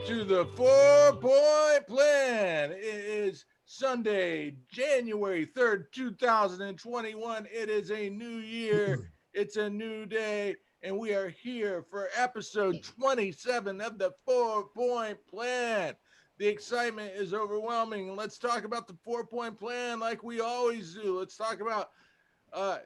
to the 4-Point Plan. It is Sunday, January 3rd, 2021. It is a new year. It's a new day. And we are here for episode 27 of the 4-Point Plan. The excitement is overwhelming. Let's talk about the 4-Point Plan like we always do. Let's talk about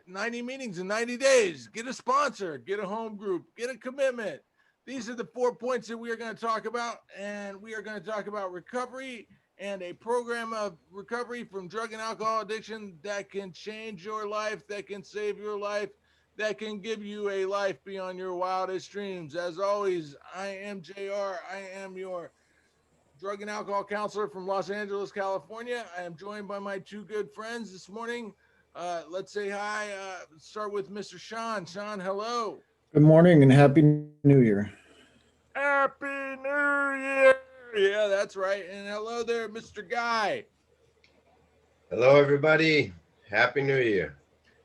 90 meetings in 90 days. Get a sponsor, get a home group, get a commitment. These are the 4 points that we are going to talk about, and we are going to talk about recovery and a program of recovery from drug and alcohol addiction that can change your life, that can save your life, that can give you a life beyond your wildest dreams. As always, I am JR. I am your drug and alcohol counselor from Los Angeles, California. I am joined by my two good friends this morning. Let's say hi. Start with Mr. Sean. Sean, hello. Good morning and Happy New Year. Happy New Year. Yeah, that's right. And hello there, Mr. Guy. Hello, everybody. Happy New Year.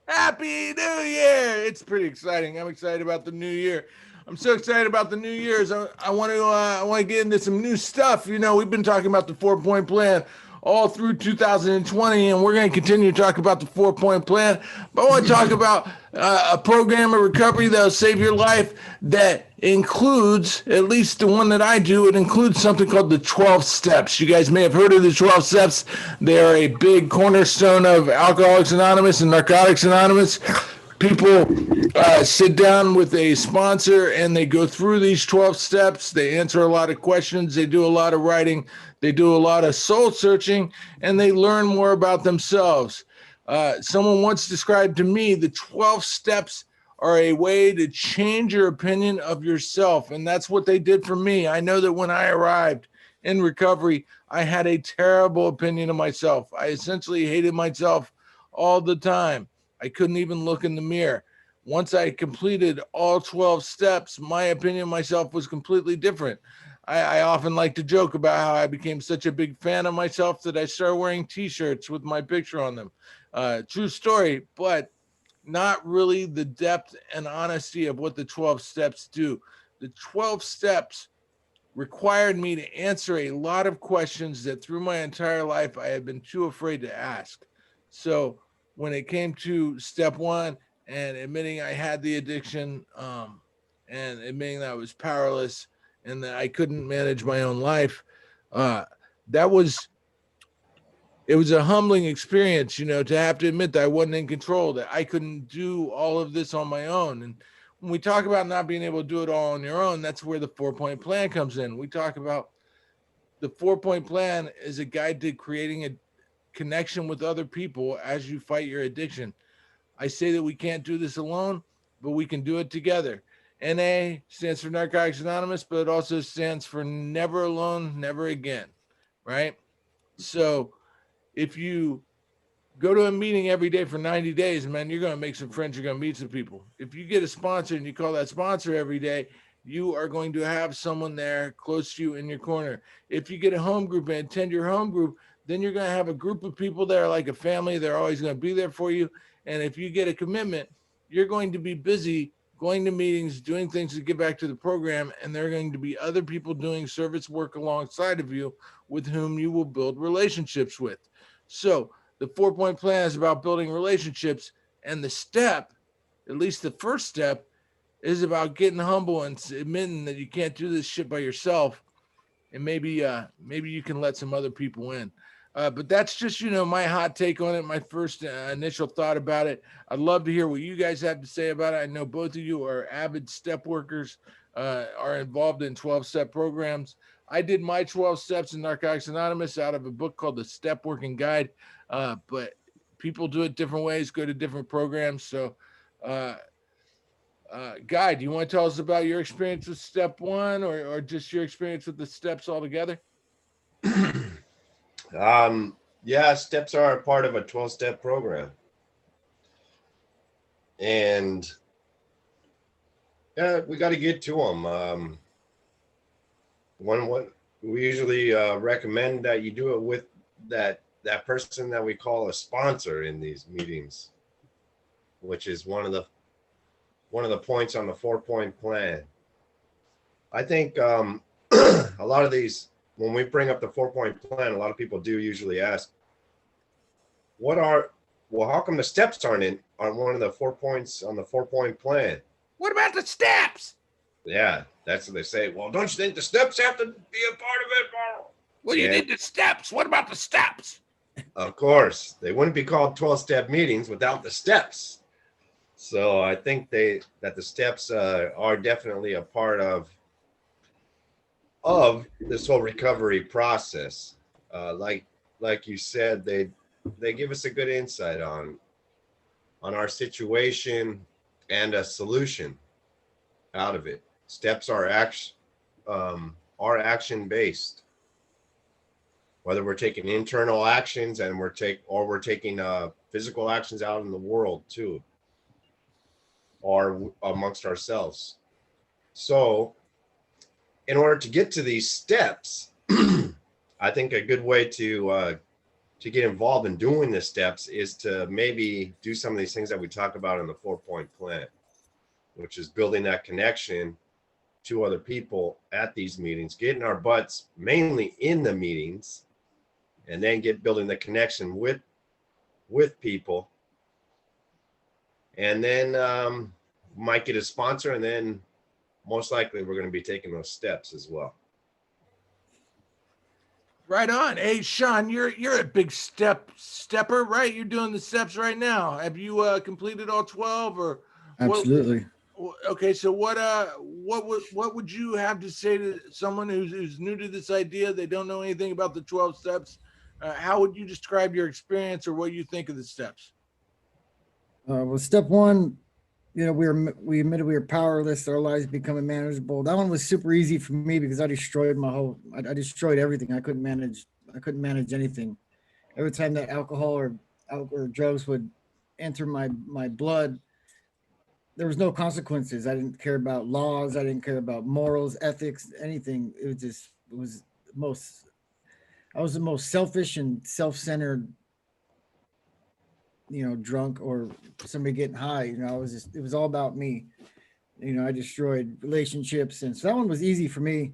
Happy New Year. It's pretty exciting. I'm excited about the new year. I'm so excited about the New Year's. I want to get into some new stuff. You know, we've been talking about the 4-Point Plan all through 2020, and we're going to continue to talk about the 4-Point Plan. But I want to talk about a program of recovery that will save your life that includes, at least the one that I do, it includes something called the 12 steps. You guys may have heard of the 12 steps. They are a big cornerstone of Alcoholics Anonymous and Narcotics Anonymous. People sit down with a sponsor and they go through these 12 steps. They answer a lot of questions. They do a lot of writing. They do a lot of soul searching, and they learn more about themselves. Someone once described to me the 12 steps are a way to change your opinion of yourself, and that's what they did for me. I know that when I arrived in recovery, I had a terrible opinion of myself. I essentially hated myself all the time. I couldn't even look in the mirror. Once I completed all 12 steps, my opinion of myself was completely different. I often like to joke about how I became such a big fan of myself that I started wearing t-shirts with my picture on them. True story, but not really the depth and honesty of what the 12 steps do. The 12 steps required me to answer a lot of questions that through my entire life I had been too afraid to ask. So when it came to step one and admitting I had the addiction, and admitting that I was powerless and that I couldn't manage my own life, it was a humbling experience, you know, to have to admit that I wasn't in control, that I couldn't do all of this on my own. And when we talk about not being able to do it all on your own, that's where the 4-Point Plan comes in. We talk about the 4-Point Plan is a guide to creating a connection with other people as you fight your addiction. I say that we can't do this alone, but we can do it together. NA stands for Narcotics Anonymous, but it also stands for never alone, never again, right? So if you go to a meeting every day for 90 days, man, you're going to make some friends. You're going to meet some people. If you get a sponsor and you call that sponsor every day, you are going to have someone there close to you in your corner. If you get a home group and attend your home group, then you're going to have a group of people that are like a family. They're always going to be there for you. And if you get a commitment, you're going to be busy going to meetings, doing things to get back to the program, and there are going to be other people doing service work alongside of you with whom you will build relationships with. So the 4-Point Plan is about building relationships, and the step, at least the first step, is about getting humble and admitting that you can't do this shit by yourself, and maybe you can let some other people in. But that's just, you know, my hot take on it, my first initial thought about it. I'd love to hear what you guys have to say about it. I know both of you are avid step workers, are involved in 12-step programs. I did my 12 steps in Narcotics Anonymous out of a book called The Step Working Guide, but people do it different ways, go to different programs. So, Guy, do you want to tell us about your experience with step one or just your experience with the steps altogether? Yeah, steps are a part of a 12-step program. And yeah, we got to get to them. What we usually recommend that you do it with that person that we call a sponsor in these meetings, which is one of the points on the 4-Point Plan. I think a lot of these, when we bring up the 4-point plan, a lot of people do usually ask, how come the steps aren't one of the 4 points on the 4-point plan? What about the steps? Yeah, that's what they say. Well, don't you think the steps have to be a part of it? Well, you Yeah. need the steps. What about the steps? Of course, they wouldn't be called 12-step meetings without the steps. So I think that the steps are definitely a part of this whole recovery process. Like you said, they give us a good insight on our situation and a solution out of it. Steps are action based. Whether we're taking internal actions and we're taking physical actions out in the world too, or amongst ourselves. So in order to get to these steps, I think a good way to get involved in doing the steps is to maybe do some of these things that we talk about in the 4-point plan, which is building that connection to other people at these meetings, getting our butts mainly in the meetings, and then building the connection with people. And then might get a sponsor, and then most likely we're going to be taking those steps as well. Right on. Hey, Sean, you're a big stepper, right? You're doing the steps right now. Have you completed all 12 or Absolutely. Okay, so what would you have to say to someone who's new to this idea? They don't know anything about the 12 steps. How would you describe your experience or what you think of the steps? Well, step one, we admitted we were powerless. Our lives becoming manageable. That one was super easy for me because I destroyed I destroyed everything. I couldn't manage anything. Every time that alcohol or drugs would enter my blood, there was no consequences. I didn't care about laws. I didn't care about morals, ethics, anything. I was the most selfish and self-centered, drunk or somebody getting high. It was all about me. I destroyed relationships. And so that one was easy for me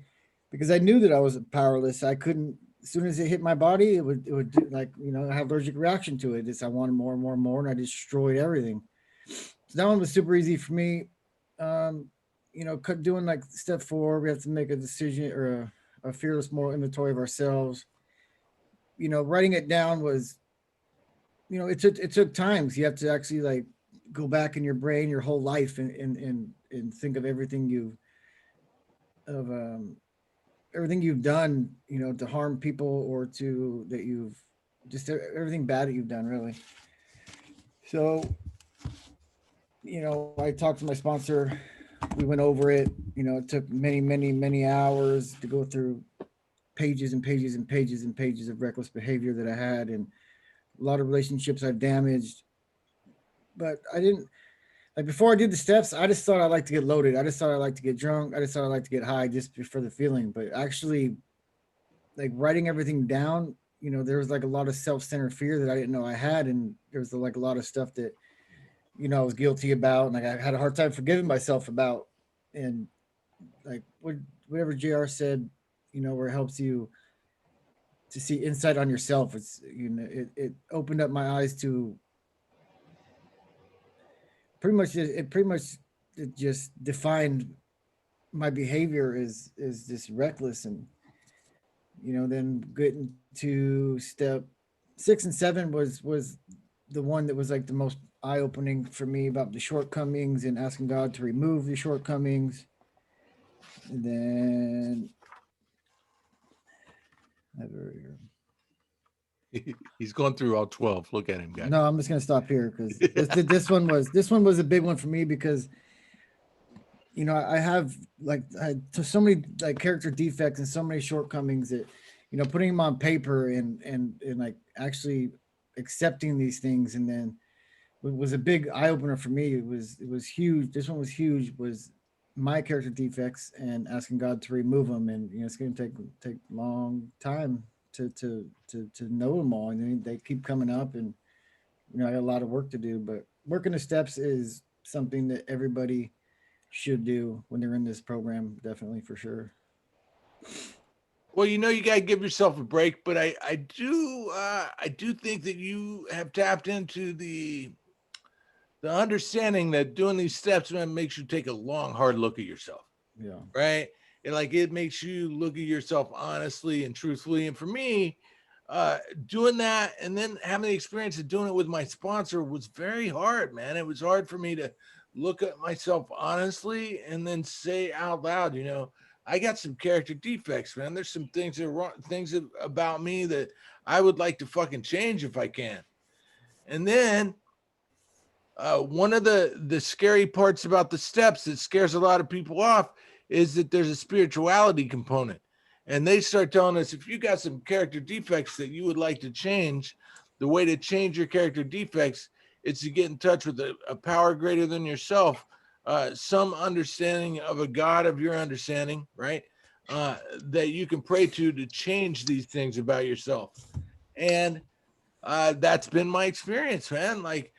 because I knew that I was powerless. I couldn't, as soon as it hit my body, it would do, like, I have allergic reaction to it. I wanted more and more and more, and I destroyed everything. So that one was super easy for me. Doing like step 4, we have to make a decision or a fearless moral inventory of ourselves. Writing it down was, it took times. You have to actually like go back in your brain, your whole life, and think of everything you've done, to harm people or everything bad that you've done, really. So, I talked to my sponsor. We went over it. It took many, many, many hours to go through pages and pages and pages and pages of reckless behavior that I had, and a lot of relationships I've damaged. But I didn't, like, before I did the steps, I just thought I'd like to get loaded. I just thought I'd like to get drunk. I just thought I'd like to get high just for the feeling. But actually, like, writing everything down, there was like a lot of self-centered fear that I didn't know I had. And there was like a lot of stuff that, I was guilty about, and like I had a hard time forgiving myself about. And like whatever JR said, where it helps you to see insight on yourself. It's, it opened up my eyes to it just defined my behavior is just reckless. And, then getting to step 6 and 7 was the one that was like the most eye-opening for me about the shortcomings and asking God to remove the shortcomings. And then He's going through all 12. Look at him, guys. No, I'm just gonna stop here because this one was a big one for me because I have so many like character defects and so many shortcomings that putting them on paper and like actually accepting these things, and then it was a big eye opener for me. It was huge. This one was huge. Was my character defects and asking God to remove them, and it's going to take long time to know them all, and then they keep coming up, and I got a lot of work to do. But working the steps is something that everybody should do when they're in this program, definitely, for sure. Well, you got to give yourself a break, but I do think that you have tapped into the understanding that doing these steps, man, makes you take a long, hard look at yourself, Yeah. right? And like it makes you look at yourself honestly and truthfully. And for me, doing that and then having the experience of doing it with my sponsor was very hard, man. It was hard for me to look at myself honestly and then say out loud, I got some character defects, man. There's some things that are wrong, about me that I would like to fucking change if I can. And then one of the scary parts about the steps that scares a lot of people off is that there's a spirituality component. And they start telling us, if you got some character defects that you would like to change, the way to change your character defects is to get in touch with a power greater than yourself, some understanding of a God of your understanding, right? That you can pray to change these things about yourself. And that's been my experience, man. Like,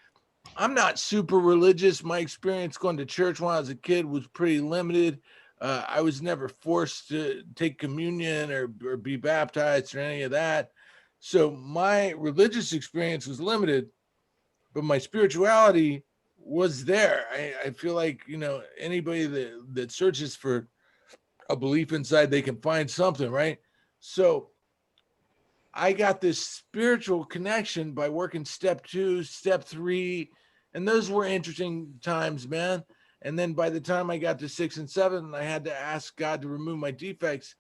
I'm not super religious. My experience going to church when I was a kid was pretty limited. I was never forced to take communion or be baptized or any of that. So my religious experience was limited, but my spirituality was there. I feel like, anybody that searches for a belief inside, they can find something, right? So I got this spiritual connection by working step 2, step 3, and those were interesting times, man. And then by the time I got to 6 and 7, I had to ask God to remove my defects.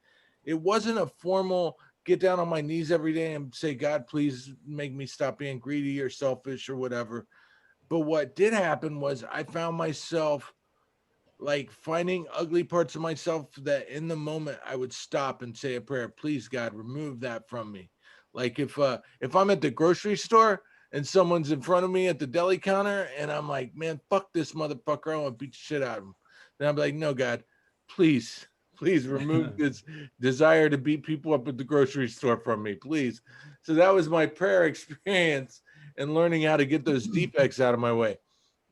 It wasn't a formal get down on my knees every day and say, God, please make me stop being greedy or selfish or whatever. But what did happen was I found myself like finding ugly parts of myself that in the moment I would stop and say a prayer, please, God, remove that from me. Like if I'm at the grocery store and someone's in front of me at the deli counter and I'm like, man, fuck this motherfucker, I want to beat the shit out of him. Then I'm like, no, God, please remove this desire to beat people up at the grocery store from me, please. So that was my prayer experience and learning how to get those defects out of my way.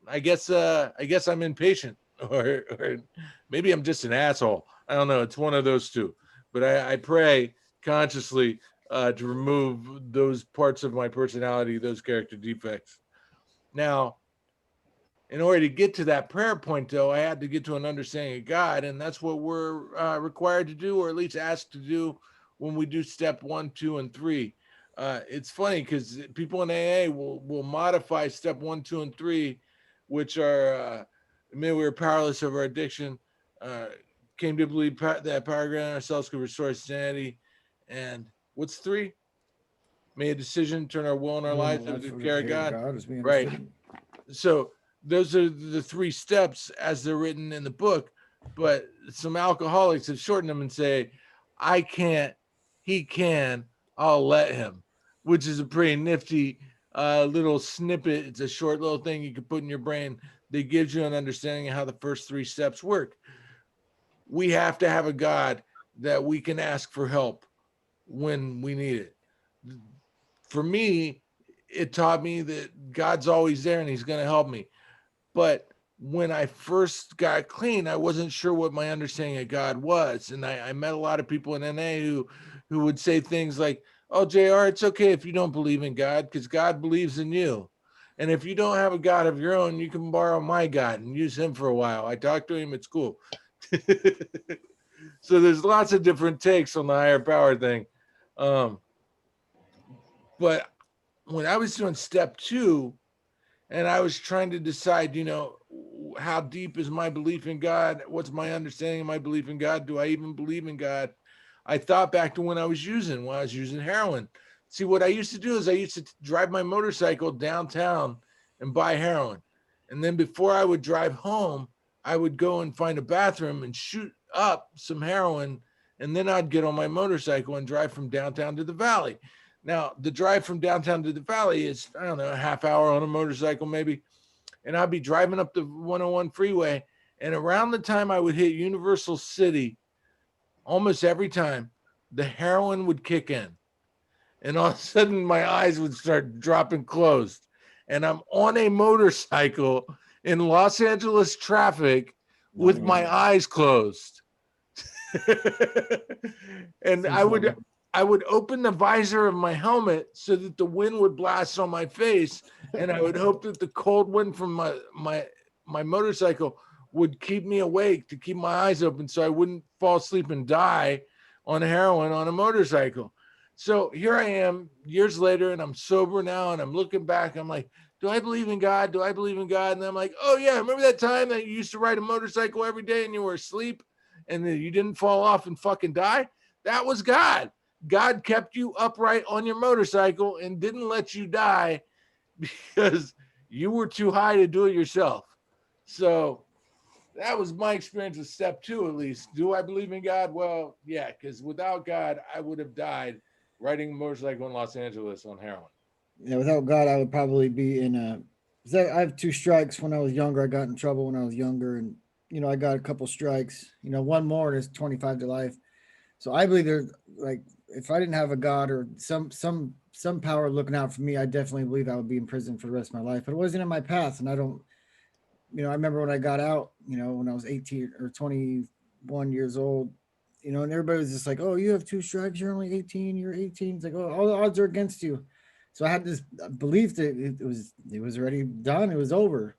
I guess I'm impatient or maybe I'm just an asshole. I don't know. It's one of those two. But I pray consciously to remove those parts of my personality, those character defects. Now, in order to get to that prayer point, though, I had to get to an understanding of God, and that's what we're required to do, or at least asked to do when we do step 1, 2, and 3. It's funny because people in AA will modify step 1, 2, and 3, which are admit we were powerless over our addiction, came to believe that power greater than ourselves could restore sanity, and what's 3? Made a decision, turn our will and our lives over to the care of God. Right. So those are the 3 steps as they're written in the book, but some alcoholics have shortened them and say, I can't, he can, I'll let him, which is a pretty nifty little snippet. It's a short little thing you can put in your brain that gives you an understanding of how the first 3 steps work. We have to have a God that we can ask for help when we need it. For me, it taught me that God's always there and he's going to help me. But when I first got clean, I wasn't sure what my understanding of God was. And I met a lot of people in NA who would say things like, oh, JR, it's okay if you don't believe in God because God believes in you. And if you don't have a God of your own, you can borrow my God and use him for a while. I talked to him at school. So there's lots of different takes on the higher power thing. But when I was doing step 2, and I was trying to decide, how deep is my belief in God? What's my understanding of my belief in God? Do I even believe in God? I thought back to when I was using heroin. See, what I used to do is I used to drive my motorcycle downtown and buy heroin. And then before I would drive home, I would go and find a bathroom and shoot up some heroin. And then I'd get on my motorcycle and drive from downtown to the valley. Now, the drive from downtown to the valley is, I don't know, a half hour on a motorcycle maybe. And I'd be driving up the 101 freeway. And around the time I would hit Universal City, almost every time, the heroin would kick in. And all of a sudden, my eyes would start dropping closed. And I'm on a motorcycle in Los Angeles traffic with my eyes closed. And Seems like I would open the visor of my helmet so that the wind would blast on my face, and I would hope that the cold wind from my motorcycle would keep me awake, to keep my eyes open so I wouldn't fall asleep and die on heroin on a motorcycle. So here I am years later, and I'm sober now, and I'm looking back, I'm like, do I believe in God? Do I believe in God? And I'm like, oh yeah, remember that time that you used to ride a motorcycle every day and you were asleep and then you didn't fall off and fucking die? That was God. God kept you upright on your motorcycle and didn't let you die because you were too high to do it yourself. So that was my experience with step 2, at least. Do I believe in God? Well, yeah, because without God, I would have died riding a motorcycle in Los Angeles on heroin. yeah, without God, I would probably be in a. 'Cause I have 2 strikes when I was younger. I got in trouble when I was younger, and I got a couple strikes. One more and it's 25 to life. So I believe there's like, if I didn't have a God or some power looking out for me, I definitely believe I would be in prison for the rest of my life. But it wasn't in my path, and I don't. I remember when I got out. When I was 18 or 21 years old. And everybody was just like, "Oh, you have 2 strikes. You're only 18. You're 18." It's like, "Oh, all the odds are against you." So I had this belief that it was already done. It was over,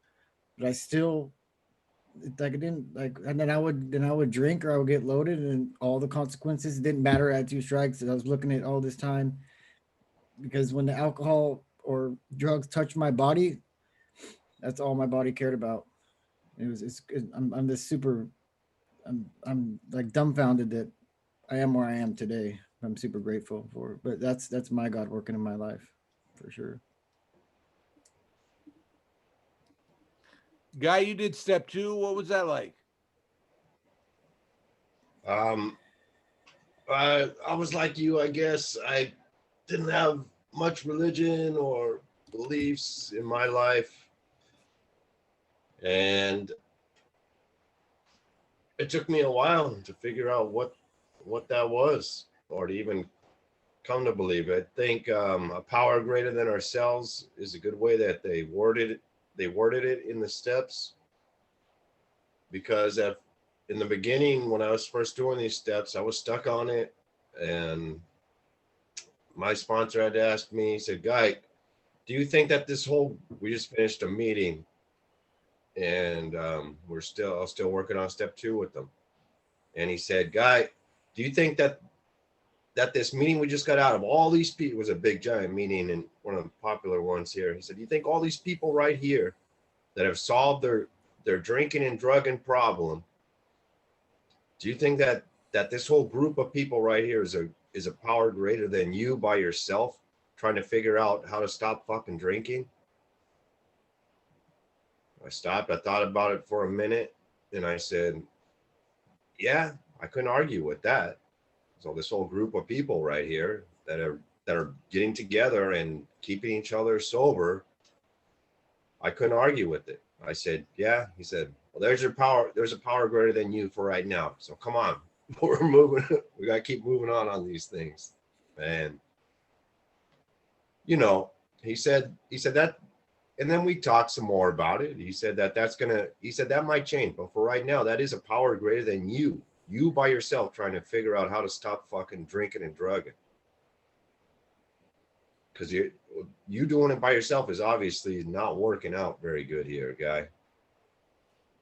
but I still like it didn't like. And then I would drink or I would get loaded, and all the consequences didn't matter. I had 2 strikes. And I was looking at all this time because when the alcohol or drugs touched my body, that's all my body cared about. I'm this super. I'm like dumbfounded that I am where I am today. I'm super grateful for, but that's my God working in my life for sure. Guy, you did step 2. What was that like? I was like you, I guess. I didn't have much religion or beliefs in my life. And it took me a while to figure out what that was, or to even come to believe it. I think a power greater than ourselves is a good way that they worded it in the steps. Because in the beginning, when I was first doing these steps, I was stuck on it, and my sponsor had to ask me. He said, "Guy, do you think that we just finished a meeting, and I was still working on step 2 with them." And he said, "Guy, do you think that this meeting we just got out of, all these people," it was a big giant meeting and one of the popular ones here. He said, "Do you think all these people right here that have solved their drinking and drugging problem, do you think that this whole group of people right here is a power greater than you by yourself trying to figure out how to stop fucking drinking?" I stopped. I thought about it for a minute, and I said, "Yeah, I couldn't argue with that." So this whole group of people right here that are getting together and keeping each other sober, I couldn't argue with it. I said, "Yeah." He said, "Well, there's your power. There's a power greater than you for right now. So come on, we're moving. We got to keep moving on these things." And he said that, and then we talked some more about it. He said that might change, but for right now, that is a power greater than you by yourself trying to figure out how to stop fucking drinking and drugging. Because you doing it by yourself is obviously not working out very good here, Guy.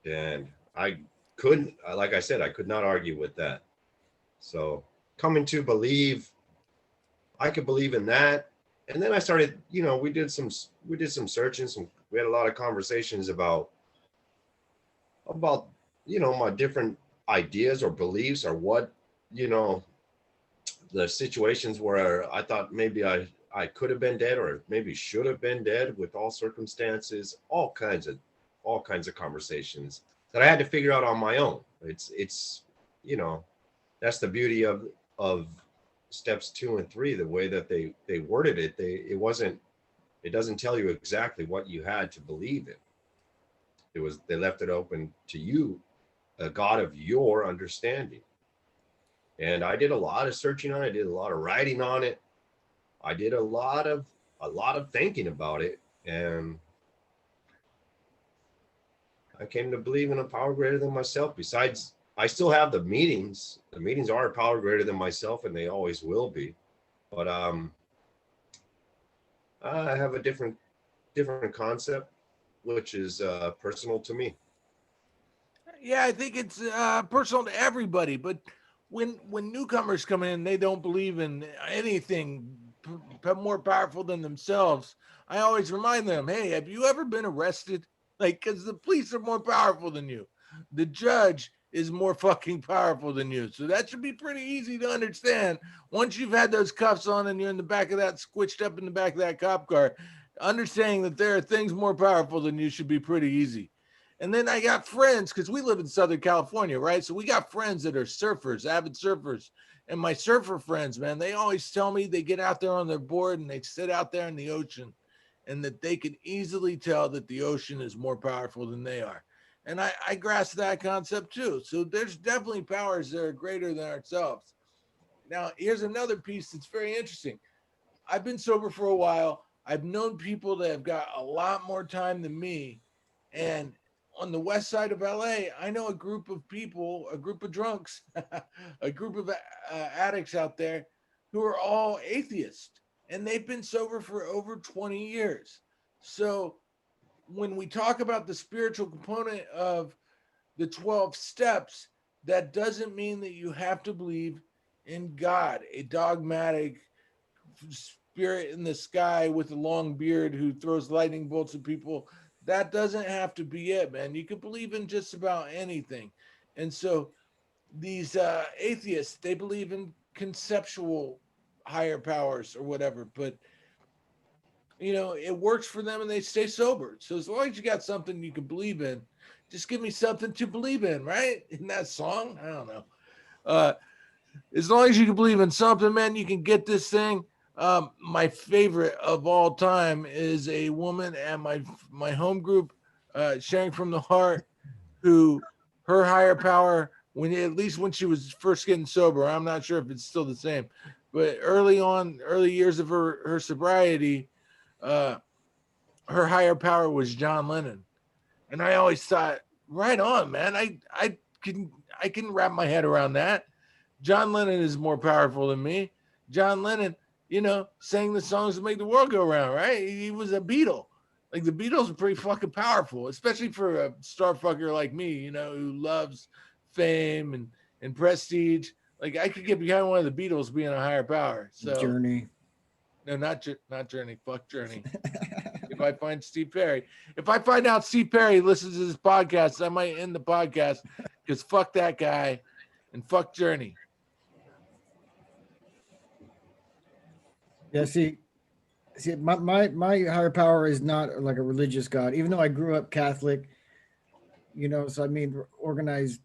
And I couldn't, like I said, I could not argue with that. So coming to believe, I could believe in that. And then I started, we did some searching, we had a lot of conversations about my different ideas or beliefs, or what, the situations where I thought maybe I could have been dead, or maybe should have been dead, with all circumstances, all kinds of conversations that I had to figure out on my own. It's that's the beauty of steps 2 and 3, the way that they worded it. It doesn't tell you exactly what you had to believe in. They left it open to you, a God of your understanding. And I did a lot of searching on it. I did a lot of writing on it. I did a lot of thinking about it, and I came to believe in a power greater than myself. Besides I still have the meetings. The meetings are a power greater than myself, and they always will be. But I have a different concept, which is personal to me. Yeah, I think it's personal to everybody. But when newcomers come in, they don't believe in anything more powerful than themselves. I always remind them, hey, have you ever been arrested? Like, because the police are more powerful than you. The judge is more fucking powerful than you. So that should be pretty easy to understand. Once you've had those cuffs on and you're in the back of that, squished up in the back of that cop car, understanding that there are things more powerful than you should be pretty easy. And then I got friends because we live in Southern California, right? So we got friends that are surfers, avid surfers. And my surfer friends, man, they always tell me they get out there on their board and they sit out there in the ocean and that they can easily tell that the ocean is more powerful than they are. And I grasp that concept too. So there's definitely powers that are greater than ourselves. Now, here's another piece that's very interesting. I've been sober for a while. I've known people that have got a lot more time than me. And on the west side of LA, I know a group of people, a group of drunks, a group of addicts out there who are all atheists. And they've been sober for over 20 years. So when we talk about the spiritual component of the 12 steps, that doesn't mean that you have to believe in God, a dogmatic spirit in the sky with a long beard who throws lightning bolts at people. That doesn't have to be it, man. You can believe in just about anything. And so these atheists, they believe in conceptual higher powers or whatever, but you know, it works for them and they stay sober. So as long as you got something you can believe in, just give me something to believe in, right? In that song, I don't know. As long as you can believe in something, man, you can get this thing. My favorite of all time is a woman at my home group, Sharing from the Heart, who her higher power, at least when she was first getting sober, I'm not sure if it's still the same, but early years of her sobriety, her higher power was John Lennon. And I always thought, right on, man. I can wrap my head around that. John Lennon is more powerful than me. John Lennon, you know, sang the songs that make the world go round, right? He was a Beatle. Like the Beatles are pretty fucking powerful, especially for a starfucker like me, you know, who loves fame and prestige. Like I could get behind one of the Beatles being a higher power. So Journey. no, not Journey. Fuck Journey. If I find Steve Perry, if I find out Steve Perry listens to this podcast, I might end the podcast because fuck that guy and fuck Journey. Yeah, see, my higher power is not like a religious God, even though I grew up Catholic, you know, so I mean, organized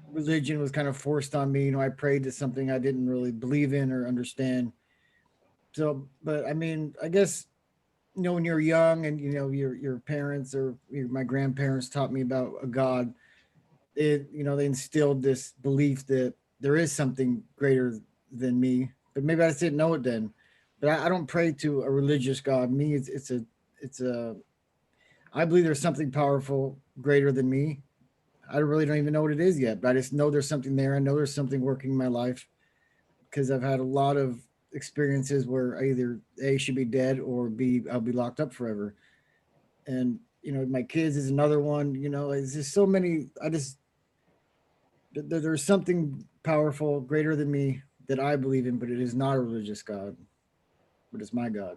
religion was kind of forced on me. You know, I prayed to something I didn't really believe in or understand. So, but I mean, I guess, you know, when you're young and, you know, your parents or my grandparents taught me about a God, you know, they instilled this belief that there is something greater than me, but maybe I just didn't know it then. But I don't pray to a religious God. Me, it's a, I believe there's something powerful greater than me. I really don't even know what it is yet, but I just know there's something there. I know there's something working in my life because I've had a lot of experiences where I either A, should be dead, or B, I'll be locked up forever. And, you know, my kids is another one, you know, it's just so many. There's something powerful greater than me that I believe in, but it is not a religious God, but it's my God.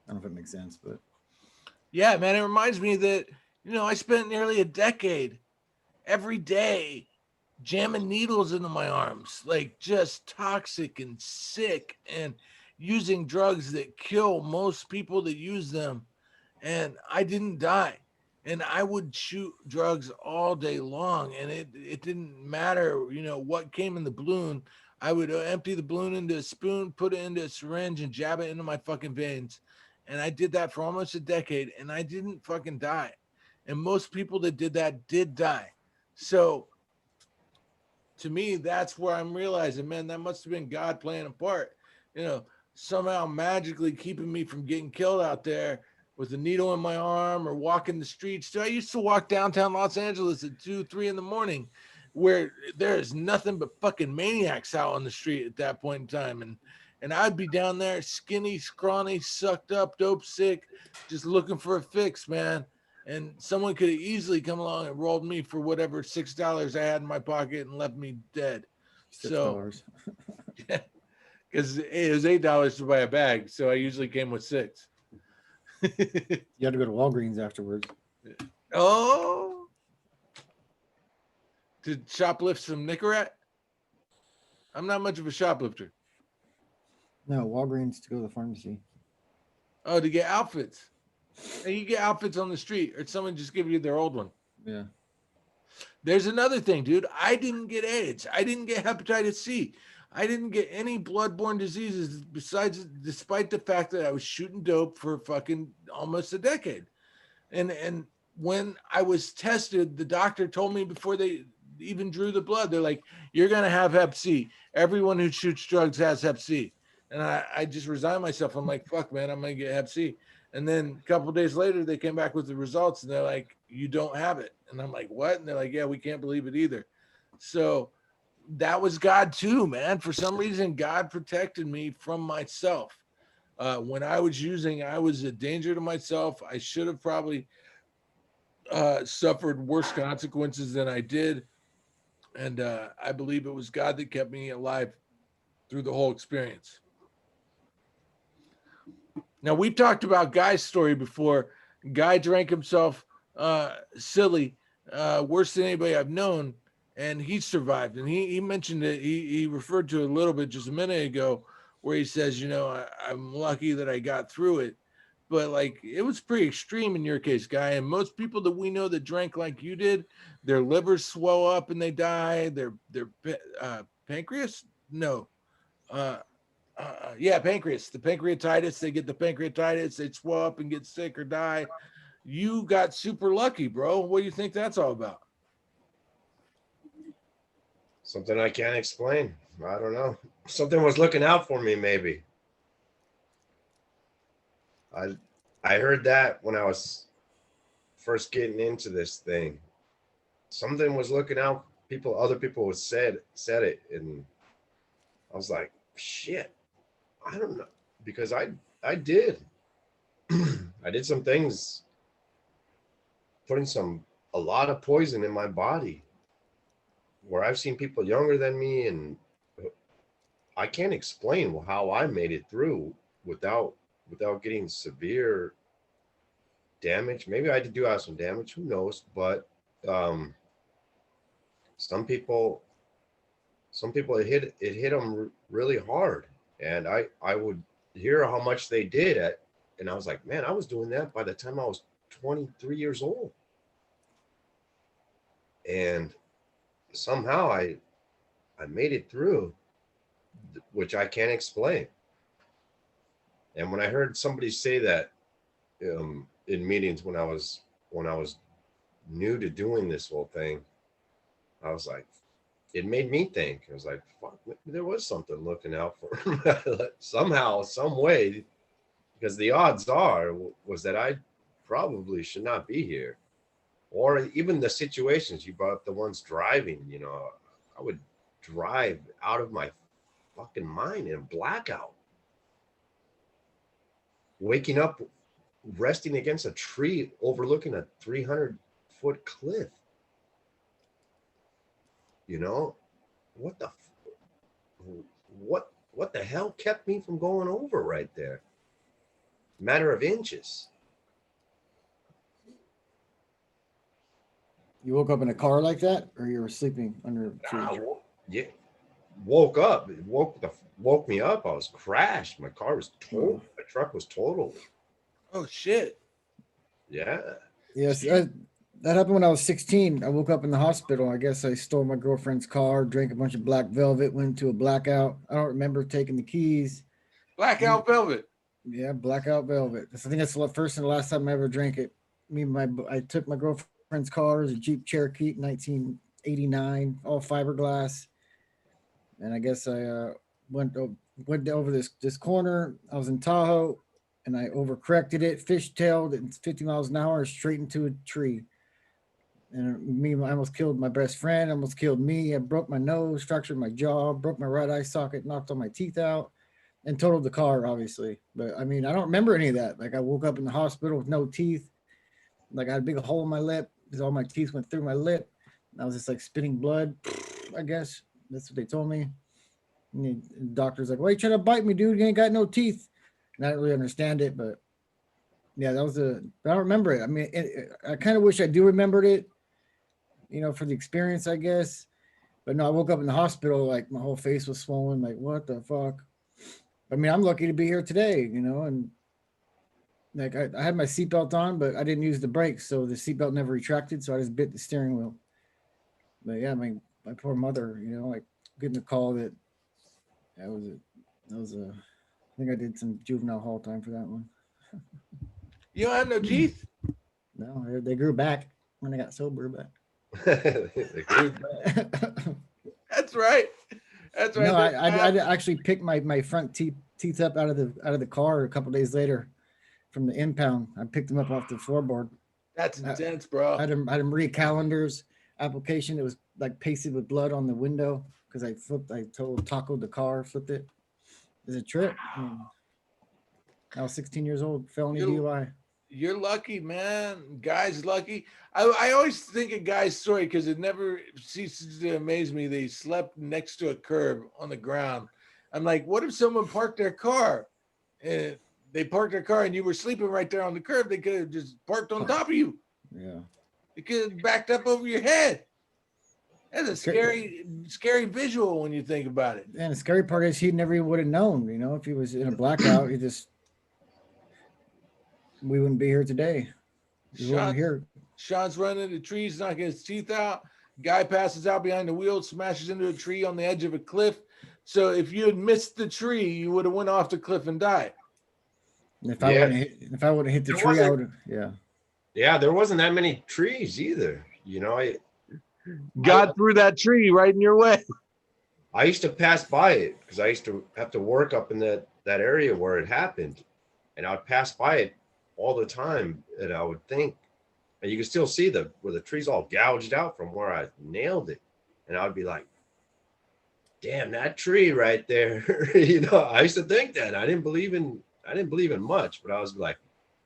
I don't know if it makes sense, but Yeah, man, it reminds me that, you know, I spent nearly a decade every day jamming needles into my arms, like just toxic and sick and using drugs that kill most people that use them. And I didn't die. And I would shoot drugs all day long. And it didn't matter, you know, what came in the balloon. I would empty the balloon into a spoon, put it into a syringe, and jab it into my fucking veins. And I did that for almost a decade, and I didn't fucking die. And most people that did that did die. So to me, that's where I'm realizing, man, that must have been God playing a part, you know, somehow magically keeping me from getting killed out there with a needle in my arm or walking the streets. So I used to walk downtown Los Angeles at 2, 3 in the morning, where there is nothing but fucking maniacs out on the street at that point in time. And I'd be down there skinny, scrawny, sucked up, dope sick, just looking for a fix, man. And someone could have easily come along and rolled me for whatever $6 I had in my pocket and left me dead. So $6. because it was $8 to buy a bag, so I usually came with 6. You had to go to Walgreens afterwards. Oh, to shoplift some Nicorette? I'm not much of a shoplifter. No, Walgreens to go to the pharmacy. Oh, to get outfits. And you get outfits on the street, or someone just give you their old one. Yeah. There's another thing, dude. I didn't get AIDS. I didn't get hepatitis C. I didn't get any bloodborne diseases despite the fact that I was shooting dope for fucking almost a decade. And when I was tested, the doctor told me before they even drew the blood, they're like, you're going to have hep C. Everyone who shoots drugs has hep C. And I just resigned myself. I'm like, fuck, man, I'm going to get hep C. And then a couple of days later, they came back with the results and they're like, you don't have it. And I'm like, what? And they're like, yeah, we can't believe it either. So that was God too, man. For some reason, God protected me from myself. When I was using, I was a danger to myself. I should have probably suffered worse consequences than I did. And I believe it was God that kept me alive through the whole experience. Now, we've talked about Guy's story before. Guy drank himself silly, worse than anybody I've known, and he survived. And he mentioned it. He referred to it a little bit just a minute ago, where he says, you know, I'm lucky that I got through it. But like, it was pretty extreme in your case, Guy. And most people that we know that drank like you did, their livers swell up and they die. Their pancreas? No. Yeah, pancreas. The pancreatitis, they get the pancreatitis, they swell up and get sick or die. You got super lucky, bro. What do you think that's all about? Something I can't explain. I don't know. Something was looking out for me, maybe. I heard that when I was first getting into this thing. Something was looking out. Other people said it, and I was like, shit. I don't know, because I did. I did some things, putting a lot of poison in my body, where I've seen people younger than me, and I can't explain how I made it through without getting severe damage. Maybe I do have some damage, who knows? But some people it hit them really hard. And I would hear how much they did and I was like, man, I was doing that by the time I was 23 years old. And somehow I made it through, which I can't explain. And when I heard somebody say that in meetings when I was new to doing this whole thing, I was like, it made me think. I was like, fuck, there was something looking out for him somehow, some way, because the odds was that I probably should not be here. Or even the situations you brought up, the ones driving, you know, I would drive out of my fucking mind in a blackout. Waking up, resting against a tree overlooking a 300-foot cliff. You know, what the hell kept me from going over right there? Matter of inches. You woke up in a car like that, or you were sleeping under a tree? Yeah, woke up. It woke me up. I was crashed. My car was totaled. My truck was totaled. Oh shit. Yeah. Yes, that happened when I was 16. I woke up in the hospital. I guess I stole my girlfriend's car, drank a bunch of Black Velvet, went into a blackout. I don't remember taking the keys. Blackout Velvet. Yeah, Blackout Velvet. I think that's the first and the last time I ever drank it. I took my girlfriend's car. It was a Jeep Cherokee, 1989, all fiberglass. And I guess I went over this corner. I was in Tahoe, and I overcorrected it, fishtailed at 50 miles an hour straight into a tree. I almost killed my best friend, almost killed me. I broke my nose, fractured my jaw, broke my right eye socket, knocked all my teeth out, and totaled the car, obviously. But I mean, I don't remember any of that. Like I woke up in the hospital with no teeth. Like I had a big hole in my lip because all my teeth went through my lip. And I was just like spitting blood, I guess. That's what they told me. And the doctor's like, why you trying to bite me, dude? You ain't got no teeth. And I didn't really understand it, but yeah, that was but I don't remember it. I mean, I kind of wish I do remembered it, for the experience, I guess. But no, I woke up in the hospital, like my whole face was swollen. Like, what the fuck? I mean, I'm lucky to be here today, and like I had my seatbelt on, but I didn't use the brakes, so the seatbelt never retracted, so I just bit the steering wheel. But yeah, my poor mother, like getting a call that I think I did some juvenile hall time for that one. You don't have no teeth? No, they grew back when I got sober, but That's right. That's right. no, I actually picked my front teeth up out of the car a couple days later from the impound. I picked them up off the floorboard. That's intense, bro. I had a Maria Callender's application. It was like pasted with blood on the window because I tacoed the car, flipped it. It was a trip. I was 16 years old, felony DUI. You're lucky, man. Guy's lucky. I always think a guy's story because it never ceases to amaze me. They slept next to a curb on the ground. I'm like, what if someone parked their car and they parked their car and you were sleeping right there on the curb? They could have just parked on top of you. Yeah. They could have backed up over your head. That's a scary visual when you think about it. And the scary part is he never would have known, if he was in a blackout, we wouldn't be here today. We wouldn't here. Sean's running into trees, knocking his teeth out. Guy passes out behind the wheel, smashes into a tree on the edge of a cliff. So if you had missed the tree, you would have went off the cliff and died. And if I would have hit the tree, I would have. Yeah. Yeah, there wasn't that many trees either. God threw that tree right in your way. I used to pass by it because I used to have to work up in that area where it happened, and I would pass by it all the time, and I would think, and you can still see where the tree's all gouged out from where I nailed it, and I would be like, damn, that tree right there. I used to think that. I didn't believe in much, but I was like,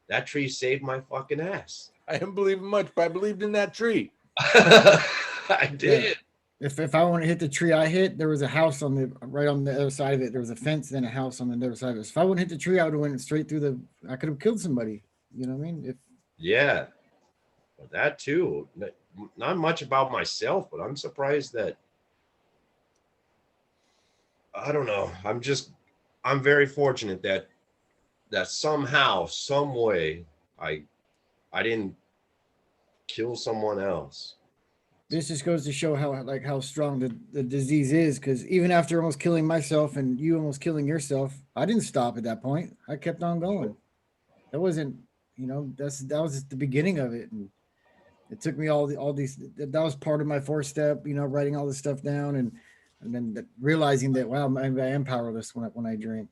that tree saved my fucking ass. I didn't believe in much, but I believed in that tree. I did. Yeah. If I want to hit the tree I hit, there was a house right on the other side of it. There was a fence, then a house on the other side of it. So if I wouldn't hit the tree, I would have went straight through I could have killed somebody. You know what I mean? Yeah. But that too. Not much about myself, but I'm surprised that, I don't know. I'm very fortunate that somehow, some way, I didn't kill someone else. This just goes to show how strong the disease is. Because even after almost killing myself and you almost killing yourself, I didn't stop at that point. I kept on going. That wasn't, that was just the beginning of it. And it took me all these. That was part of my 4-step, writing all this stuff down and then realizing that, wow, I am powerless when I drink.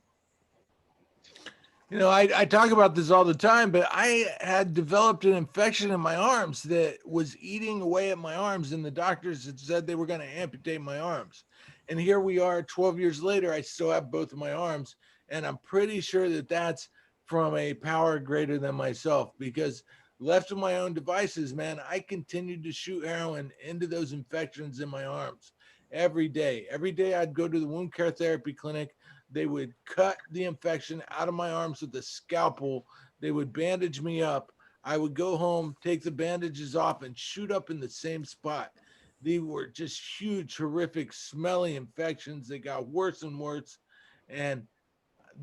I talk about this all the time, but I had developed an infection in my arms that was eating away at my arms, and the doctors had said they were going to amputate my arms. And here we are 12 years later, I still have both of my arms, and I'm pretty sure that that's from a power greater than myself, because left to my own devices, man, I continued to shoot heroin into those infections in my arms every day. Every day I'd go to the wound care therapy clinic. They would cut the infection out of my arms with a scalpel. They would bandage me up. I would go home, take the bandages off, and shoot up in the same spot. They were just huge, horrific, smelly infections. They got worse and worse. And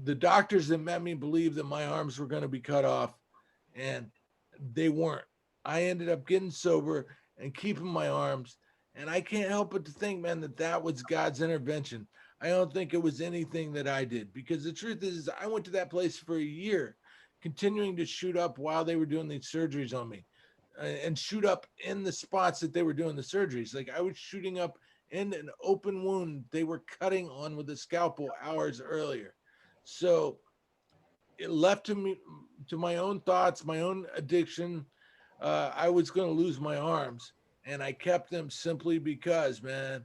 the doctors that met me believed that my arms were going to be cut off, and they weren't. I ended up getting sober and keeping my arms. And I can't help but to think, man, that was God's intervention. I don't think it was anything that I did, because the truth is I went to that place for a year, continuing to shoot up while they were doing these surgeries on me, and shoot up in the spots that they were doing the surgeries. Like I was shooting up in an open wound they were cutting on with a scalpel hours earlier. So it left to me, to my own thoughts, my own addiction. I was going to lose my arms, and I kept them simply because, man,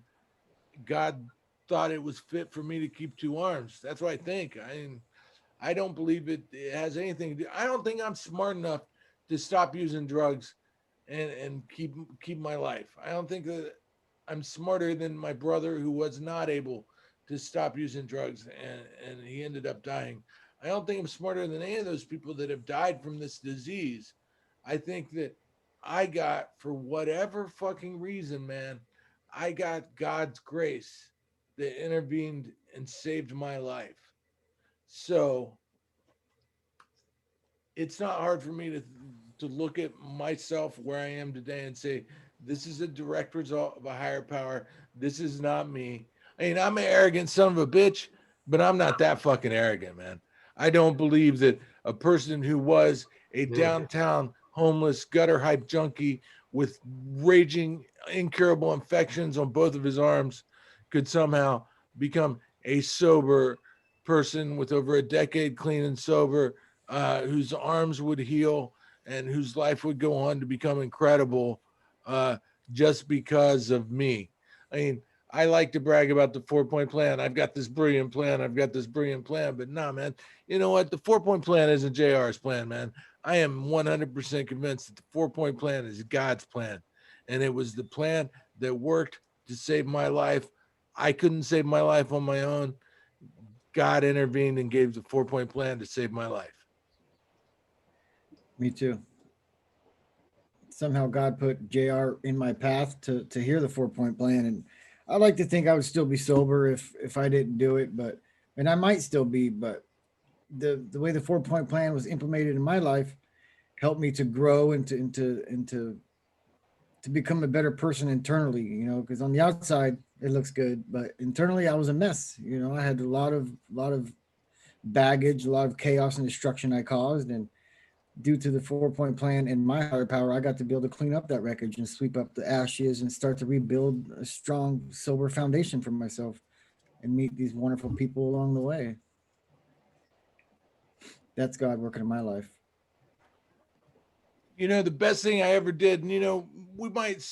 God thought it was fit for me to keep two arms. That's what I think. I don't believe it has anything to do. I don't think I'm smart enough to stop using drugs and keep my life. I don't think that I'm smarter than my brother who was not able to stop using drugs and he ended up dying. I don't think I'm smarter than any of those people that have died from this disease. I think that I got, for whatever fucking reason, man, I got God's grace that intervened and saved my life. So it's not hard for me to look at myself where I am today and say, this is a direct result of a higher power. This is not me. I mean, I'm an arrogant son of a bitch, but I'm not that fucking arrogant, man. I don't believe that a person who was a downtown homeless gutter hype junkie with raging incurable infections on both of his arms could somehow become a sober person with over a decade clean and sober, whose arms would heal and whose life would go on to become incredible, uh, just because of me. I mean, I like to brag about the 4-point plan. I've got this brilliant plan. I've got this brilliant plan. But nah, man, you know what? The 4-point plan isn't JR's plan, man. I am 100% convinced that the 4-point plan is God's plan. And it was the plan that worked to save my life. I couldn't save my life on my own. God intervened and gave the 4-point plan to save my life. Me too. Somehow God put JR in my path to hear the 4-point plan, and I like to think I would still be sober if I didn't do it, but and I might still be, but the way the 4-point plan was implemented in my life helped me to grow and to become a better person internally, you know, because on the outside it looks good, but internally I was a mess. You know, I had a lot of baggage, a lot of chaos and destruction I caused, and due to the 4-point plan and my higher power, I got to be able to clean up that wreckage and sweep up the ashes and start to rebuild a strong, sober foundation for myself and meet these wonderful people along the way. That's God working in my life. You know, the best thing I ever did, and you know, we might,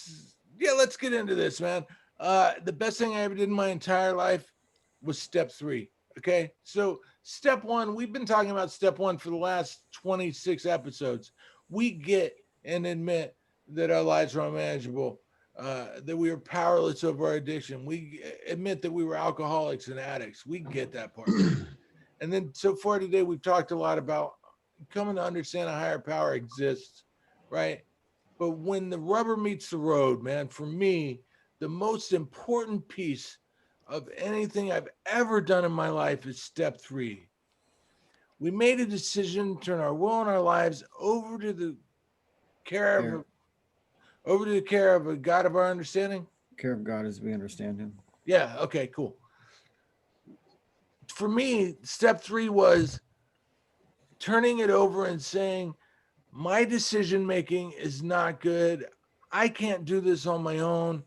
yeah, let's get into this, man. The best thing I ever did in my entire life was step 3. Okay. So, step 1, we've been talking about step 1 for the last 26 episodes. We get and admit that our lives are unmanageable, that we are powerless over our addiction. We admit that we were alcoholics and addicts. We get that part. And then so far today, we've talked a lot about coming to understand a higher power exists, right? But when the rubber meets the road, man, for me, the most important piece of anything I've ever done in my life is step 3. We made a decision to turn our will and our lives over to the care of a God of our understanding. Care of God as we understand him. Yeah. Okay, cool. For me, step 3 was turning it over and saying, my decision making is not good. I can't do this on my own.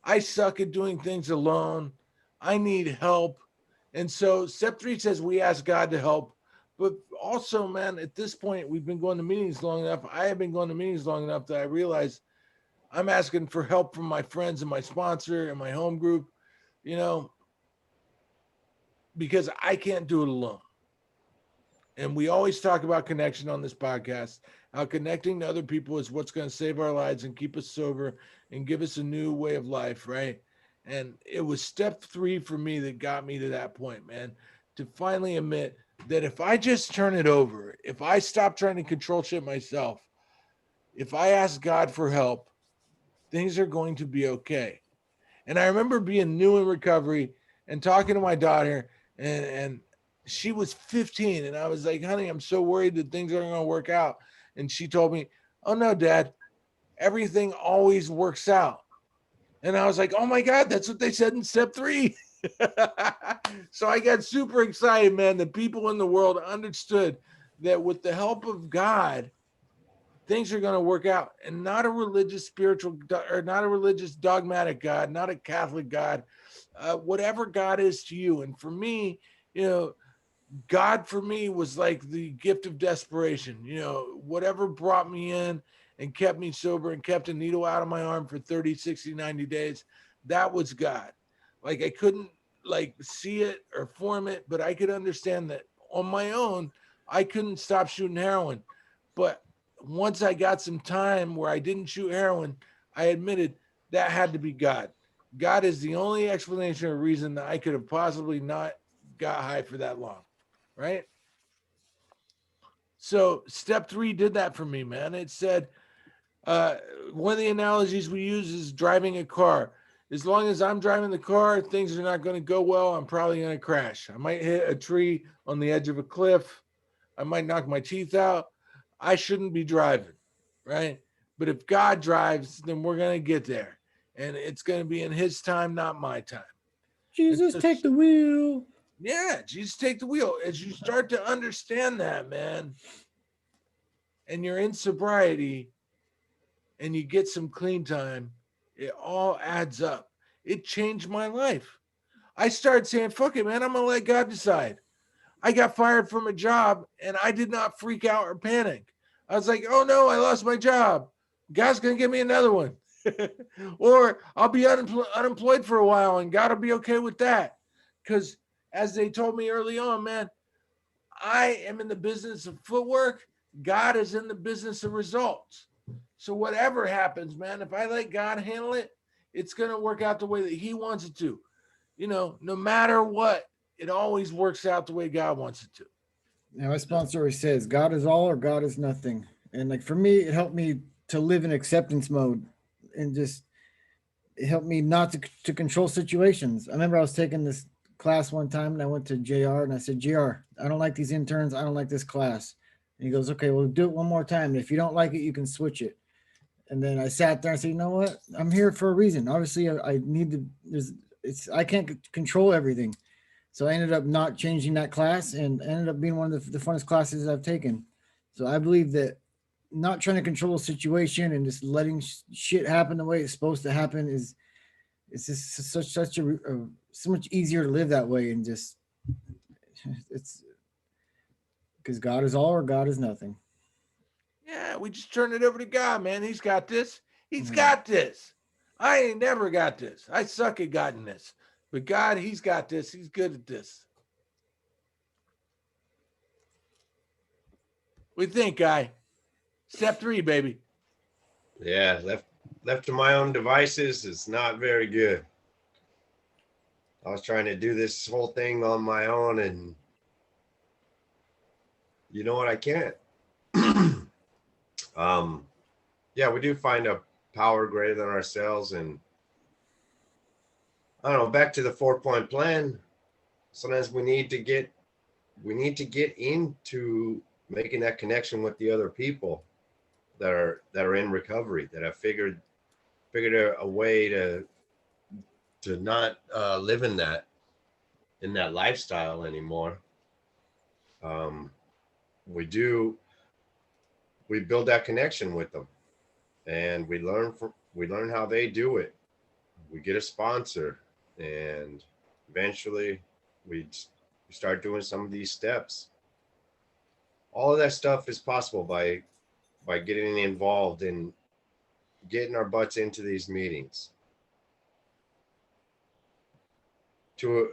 I suck at doing things alone. I need help. And so step 3 says we ask God to help. But also, man, at this point, we've been going to meetings long enough. I have been going to meetings long enough that I realize I'm asking for help from my friends and my sponsor and my home group, you know, because I can't do it alone. And we always talk about connection on this podcast, how connecting to other people is what's going to save our lives and keep us sober and give us a new way of life, right? And it was step 3 for me that got me to that point, man, to finally admit that if I just turn it over, if I stop trying to control shit myself, if I ask God for help, things are going to be okay. And I remember being new in recovery and talking to my daughter, and she was 15, and I was like, honey, I'm so worried that things aren't going to work out. And she told me, oh no, Dad, everything always works out. And I was like, oh my God, that's what they said in step 3. So I got super excited, man, that people in the world understood that with the help of God, things are going to work out, and not a religious, spiritual, or not a religious, dogmatic God, not a Catholic God, whatever God is to you. And for me, you know, God for me was like the gift of desperation, you know, whatever brought me in and kept me sober and kept a needle out of my arm for 30, 60, 90 days. That was God. Like I couldn't like see it or form it, but I could understand that on my own, I couldn't stop shooting heroin. But once I got some time where I didn't shoot heroin, I admitted that had to be God. God is the only explanation or reason that I could have possibly not got high for that long, right? So step 3 did that for me, man. It said, one of the analogies we use is driving a car. As long as I'm driving the car, things are not going to go well. I'm probably going to crash. I might hit a tree on the edge of a cliff. I might knock my teeth out. I shouldn't be driving, right? But if God drives, then we're going to get there. And it's going to be in his time, not my time. Jesus, just- take the wheel. Yeah, Jesus, take the wheel. As you start to understand that, man, and you're in sobriety and you get some clean time, it all adds up. It changed my life. I started saying, fuck it, man, I'm going to let God decide. I got fired from a job and I did not freak out or panic. I was like, oh no, I lost my job. God's going to give me another one. Or I'll be unemployed for a while and God will be okay with that. Because as they told me early on, man, I am in the business of footwork. God is in the business of results. So whatever happens, man, if I let God handle it, it's going to work out the way that he wants it to. You know, no matter what, it always works out the way God wants it to. Yeah, my sponsor always says, God is all or God is nothing. And like for me, it helped me to live in acceptance mode and just it helped me not to control situations. I remember I was taking this class one time and I went to JR and I said, JR, I don't like these interns. I don't like this class. And he goes, okay, well, do it one more time. And if you don't like it, you can switch it. And then I sat there and said, you know what? I'm here for a reason. Obviously, I need to, I can't control everything. So I ended up not changing that class and ended up being one of the funnest classes I've taken. So I believe that not trying to control a situation and just letting shit happen the way it's supposed to happen it's just such a so much easier to live that way. And just, it's because God is all or God is nothing. Yeah, we just turn it over to God, man. He's got this. He's Mhm. got this. I ain't never got this. I suck at getting this. But God, he's got this. He's good at this. What do you think, guy? Step 3, baby. Yeah, left to my own devices is not very good. I was trying to do this whole thing on my own, and you know what? I can't. Yeah, we do find a power greater than ourselves, and I don't know. Back to the 4-point plan. Sometimes we need to get into making that connection with the other people that are in recovery, that have figured a way to not live in that lifestyle anymore. We build that connection with them, and we learn how they do it. We get a sponsor, and eventually we start doing some of these steps. All of that stuff is possible by getting involved in getting our butts into these meetings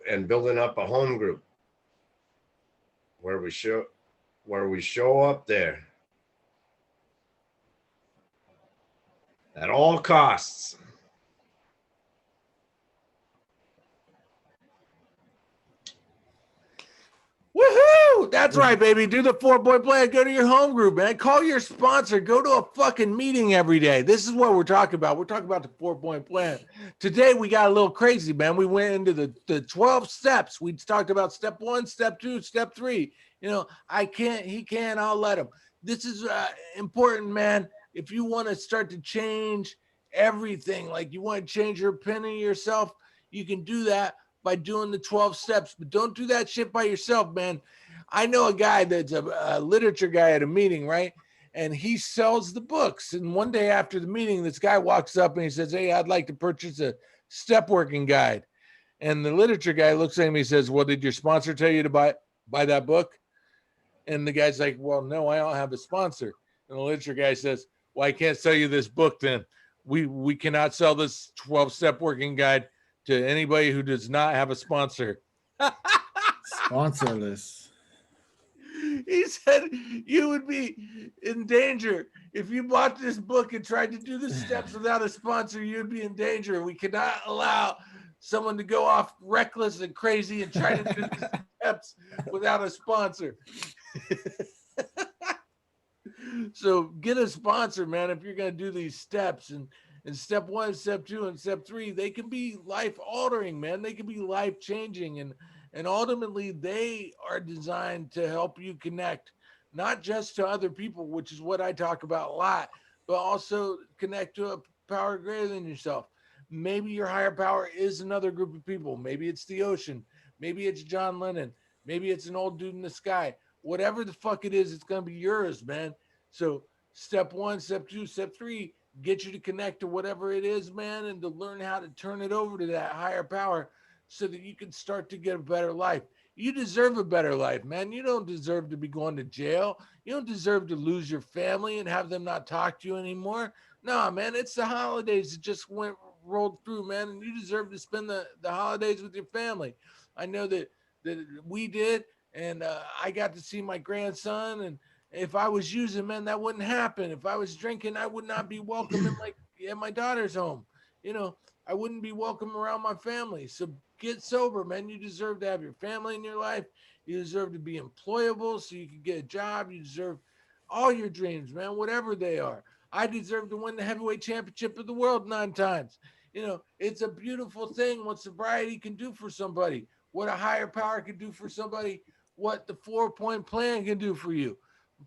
and building up a home group where we show up there at all costs. Woohoo! That's right, baby. Do the 4-point plan. Go to your home group, man. Call your sponsor. Go to a fucking meeting every day. This is what we're talking about. We're talking about the 4-point plan. Today, we got a little crazy, man. We went into the 12 steps. We talked about step 1, step 2, step 3. You know, I can't, he can, I'll let him. This is important, man. If you want to start to change everything, like you want to change your opinion of yourself, you can do that by doing the 12 steps, but don't do that shit by yourself, man. I know a guy that's a literature guy at a meeting, right? And he sells the books. And one day after the meeting, this guy walks up and he says, hey, I'd like to purchase a step working guide. And the literature guy looks at him, he says, well, did your sponsor tell you to buy that book? And the guy's like, well, no, I don't have a sponsor. And the literature guy says, Well, I can't sell you this book then. We cannot sell this 12-step working guide to anybody who does not have a sponsor. Sponsorless. He said you would be in danger if you bought this book and tried to do the steps without a sponsor. You'd be in danger. We cannot allow someone to go off reckless and crazy and try to do the steps without a sponsor. So get a sponsor, man, if you're going to do these steps. And step 1, step 2, and step 3, they can be life altering, man. They can be life changing. And ultimately, they are designed to help you connect, not just to other people, which is what I talk about a lot, but also connect to a power greater than yourself. Maybe your higher power is another group of people. Maybe it's the ocean. Maybe it's John Lennon. Maybe it's an old dude in the sky. Whatever the fuck it is, it's going to be yours, man. So step 1, step 2, step 3, get you to connect to whatever it is, man, and to learn how to turn it over to that higher power so that you can start to get a better life. You deserve a better life, man. You don't deserve to be going to jail. You don't deserve to lose your family and have them not talk to you anymore. No, man, it's the holidays that just rolled through, man, and you deserve to spend the holidays with your family. I know that we did, and I got to see my grandson, and if I was using, man, that wouldn't happen. If I was drinking, I would not be welcome at my daughter's home. You know, I wouldn't be welcome around my family. So get sober, man. You deserve to have your family in your life. You deserve to be employable so you can get a job. You deserve all your dreams, man, whatever they are. I deserve to win the heavyweight championship of the world 9 times. You know, it's a beautiful thing what sobriety can do for somebody, what a higher power can do for somebody, what the 4-point plan can do for you.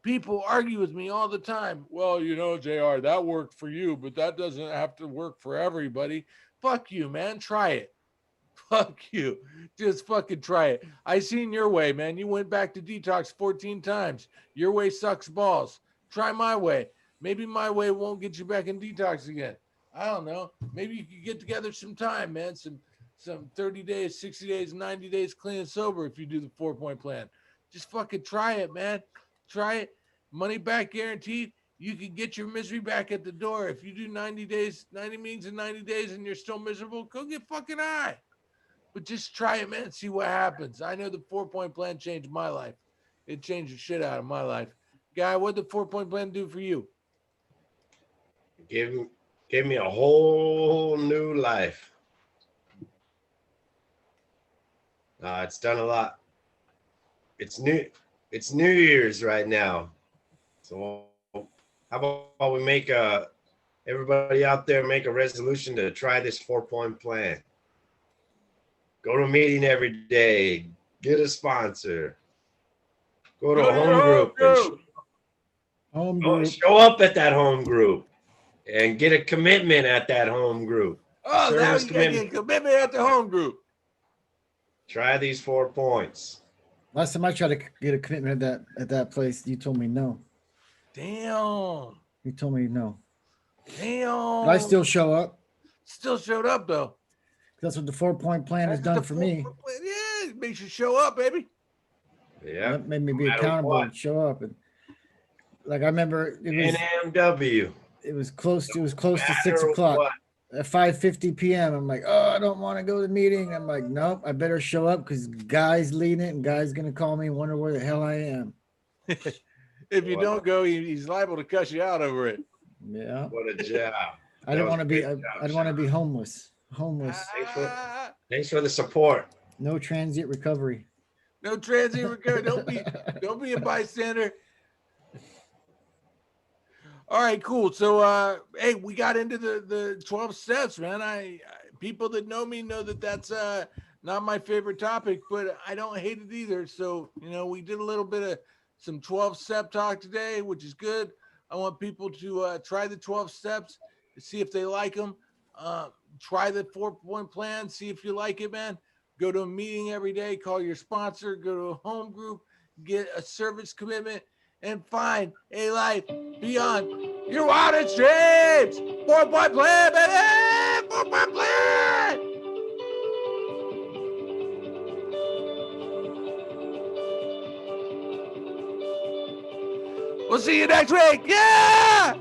People argue with me all the time. Well, you know, JR, that worked for you, but that doesn't have to work for everybody. Fuck you, man. Try it. Fuck you. Just fucking try it. I seen your way, man. You went back to detox 14 times. Your way sucks balls. Try my way. Maybe my way won't get you back in detox again. I don't know. Maybe you could get together some time, man. Some 30 days, 60 days, 90 days clean and sober if you do the 4-point plan. Just fucking try it, man. Try it. Money back guaranteed. You can get your misery back at the door. If you do 90 days, 90 meetings in 90 days and you're still miserable, go get fucking high. But just try it, man. See what happens. I know the 4-point plan changed my life. It changed the shit out of my life. Guy, what did the 4-point plan do for you? Gave me a whole new life. It's done a lot. It's New Year's right now. So how about we make everybody out there make a resolution to try this 4-point plan. Go to a meeting every day. Get a sponsor. Go to a home group. Show up at that home group and get a commitment at that home group. Oh, now you got to get a commitment at the home group. Try these 4 points. Last time I tried to get a commitment at that place, you told me no. Damn. You told me no. Damn. But I still show up. Still showed up though. That's what the 4-point plan has done for me. Yeah, it makes you show up, baby. Yeah. That made me be accountable and show up. And like I remember it was NMW. It was close to 6 o'clock. What? At 5:50 p.m. I'm like, oh, I don't want to go to the meeting. I'm like, nope, I better show up because guy's leading it and guy's gonna call me and wonder where the hell I am. If you don't go, he's liable to cuss you out over it. Yeah. What a job. I don't want to be. I don't want to be homeless. Thanks for the support. No transient recovery. No transient recovery. Don't be a bystander. All right, cool. So, hey, we got into the 12 steps, man. People that know me know that that's not my favorite topic, but I don't hate it either. So, you know, we did a little bit of some 12-step talk today, which is good. I want people to try the 12 steps to see if they like them. Try the 4-point plan, see if you like it, man. Go to a meeting every day, call your sponsor, go to a home group, get a service commitment, and find a life beyond your wildest dreams. 4-point plan, baby! 4-point plan! We'll see you next week. Yeah!